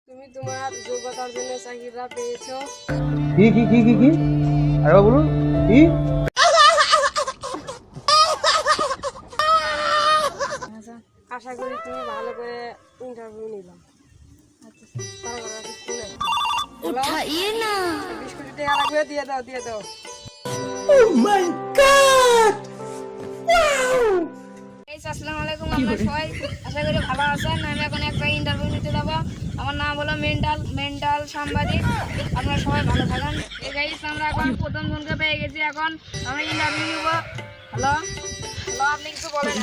তুমি তোমার যোগ্যতার জন্য চাকরিটা পেয়েছো। কি আরে বলুন কি? আশা করি তুমি ভালো করে ইন্টারভিউ নিবা। उठाइए ना। বিস্কুট টাকা লাগবে, দিয়ে দাও। আসসালামু আলাইকুম, আপনারা সবাই আশা করি ভালো আছেন। আমি এখন একটা ইন্টারভিউ নিতে যাবো। আমার নাম হলো মেন্টাল সাংবাদিক। আপনারা সবাই ভালো থাকেন। এই গাইস আমরা এখন প্রথম জনকে পেয়ে গেছি। এখন আমি ইন্টারভিউ নিব। হ্যালো, আপনি কিছু বলেন।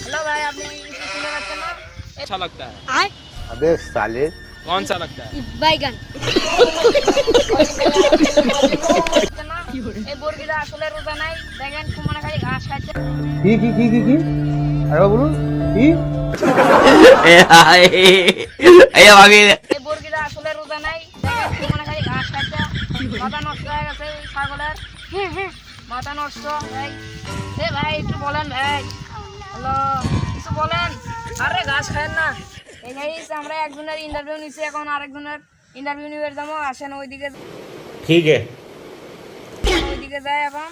হ্যালো ভাই, আপনি কিছু শুনে পাচ্ছেন না? अच्छा लगता है। अबे साले कौन सा लगता है? बैगन। এই বর্গিরা আসলে রোজা নাই, দেখেন কুমানা খালি ঘাস খাচ্ছে। কি আরে বলুন কি? এই বর্গিরা আসলে রোজা নাই, দেখেন কুমানা খালি ঘাস খাচ্ছে। মাথা নষ্ট হয়ে গেছে এই ছাগলের। মাথা নষ্ট ভাই। ভাই একটু বলেন ভাই। হ্যালো, কিছু বলেন। আরে ঘাস খায় না। এই গাইস আমরা একজনের ইন্টারভিউ নিছি, এখন আরেকজনের ইন্টারভিউ নিয়ে যাবো। আসেন ওইদিকে। ठीक है ওইদিকে যাই এখন।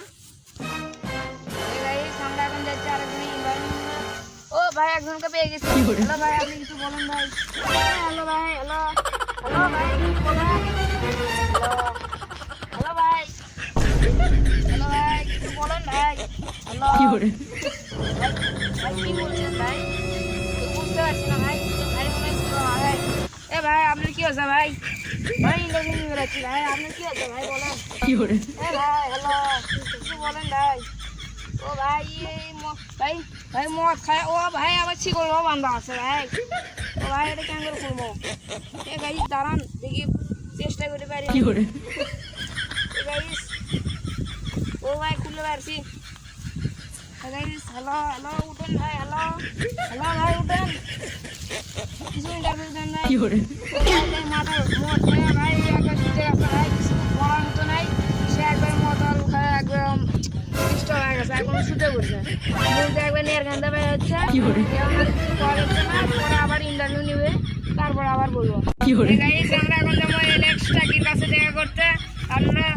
এই গাইস আমরা এখন যাচ্ছি আরেকজনের ইন্টারভিউ। ও ভাই, একজনকে পেয়ে গেছি। হ্যালো ভাই, আপনি কিছু বলেন ভাই। হ্যালো ভাই, হ্যালো ভাই, কিছু বলেন। হ্যালো ভাই, কিছু বলেন ভাই। হ্যালো ভাই, কি বলছেন ভাই? বুঝতে পারছি না ভাই। ভাই এ ভাই, আপনার কি হয়েছে ভাই? ইন্টারভিউ নিয়ে বেড়াচ্ছি ভাই, আপনার কি হয়েছে ভাই বলেন। এ ভাই, হ্যালো, কিছু বলেন ভাই। ও ভাই, ভাই মদ খায়। ও ভাই, আবার শিকল বান্ধা আছে ভাই। ও ভাই, এটা কেন করে করবো? এ গাই দাঁড়ান, দেখি চেষ্টা করে পারি। ও ভাই, খুলে পারছি। হ্যালো উঠেন ভাই। হ্যালো ভাই, উঠেন। কিছু ইন্টারভিউ দেন নাই। মাথার মদ খায় ভাই, একবার শুতে গেছে ভাই, কিছু বলার মতো নাই। সে একবার মদ খায় একদম ডিস্টার্ব হয়ে গেছে, এখন শুতে বসে বলতে একবার নেয়ার গান্ধা বের হচ্ছে। পরে আবার ইন্টারভিউ নিবে, তারপর আবার বলবো। আমরা এখন যাবো এলেক্স টাকির কাছে দেখা করতে। আপনারা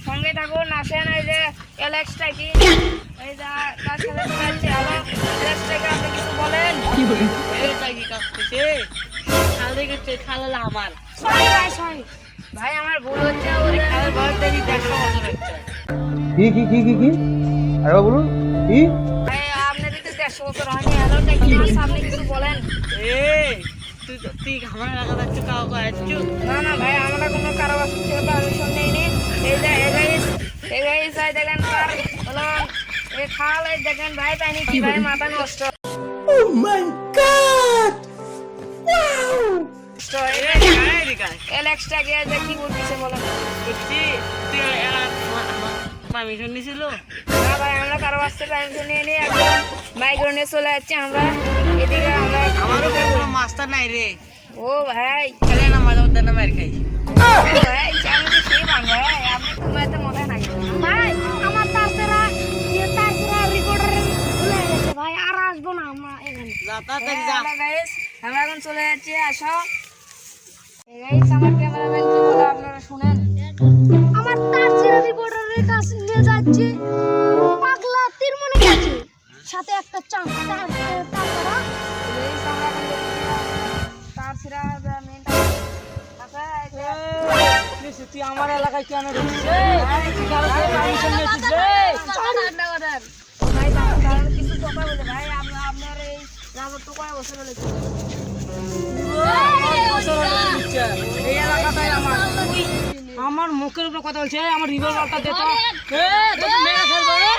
সঙ্গে থাকুন, আসেন। এই যে এলেক্স টাকি, এই যা তার সাথে যাচ্ছি। হ্যালো এলেক্স টাকি, আপনি কিছু বলেন। আমার সরি ভাই, আমার ভুল হচ্ছে। ওই খালের বয়স দেখি 150 বছর হচ্ছে কি আরে বলুন কি? ভাই, আপনার যদি 150 বছর হয়নি। হ্যালো টাকি, আপনি কিছু বলেন। না ভাই, আমরা কোনো কারোবার থেকে পারমিশন নেইনি। এই যে দেখেন তার হলো এই খাল, এই দেখেন ভাই, পানি কি ভাই, মাথা নষ্ট। এলেক্সটা গিয়ে যে কি বলতেছে বলেন। পারমিশন নিছিল না ভাই, আমরা কারো আসতে পারমিশন নিয়ে নিয়ে একদম মাইক্রো নিয়ে চলে যাচ্ছি আমরা এদিকে। আমরা আমারও কোনো মাস্টার নাই রে। ও ভাই, খেলে না মাঝে মধ্যে না মার খাই। ভাই আমি তো সেই বাংলা ভাই, আপনি তো মাইতে মনে নাকি ভাই। আমার তাছাড়া রেকর্ডার ভুলে গেছে ভাই, আর আসবো না আমরা এখানে। আমরা এখন চলে যাচ্ছি। আসো গাইস, আমার ক্যামেরাম্যান কি বলে আপনারা শুনেন। আমার তারছিরা রিপোর্টারের কাছে নিয়ে যাচ্ছে পাগলা তিরমনে গেছে, সাথে একটা চাঁদ তারপরা গাইস আমরা এখন তার ছিড়া মেনটা তুই আমার এলাকায় কেন ঢুকছিস? ভাই কিছু কথা বলে ভাই, আপনার এই রাজত্ব কয় বছর বলেছে? এই এলাকাটাই আমার মুখের উপর কথা বলছে। আমার রিভলভারটা দে তো। মেরে ফেলবো রে।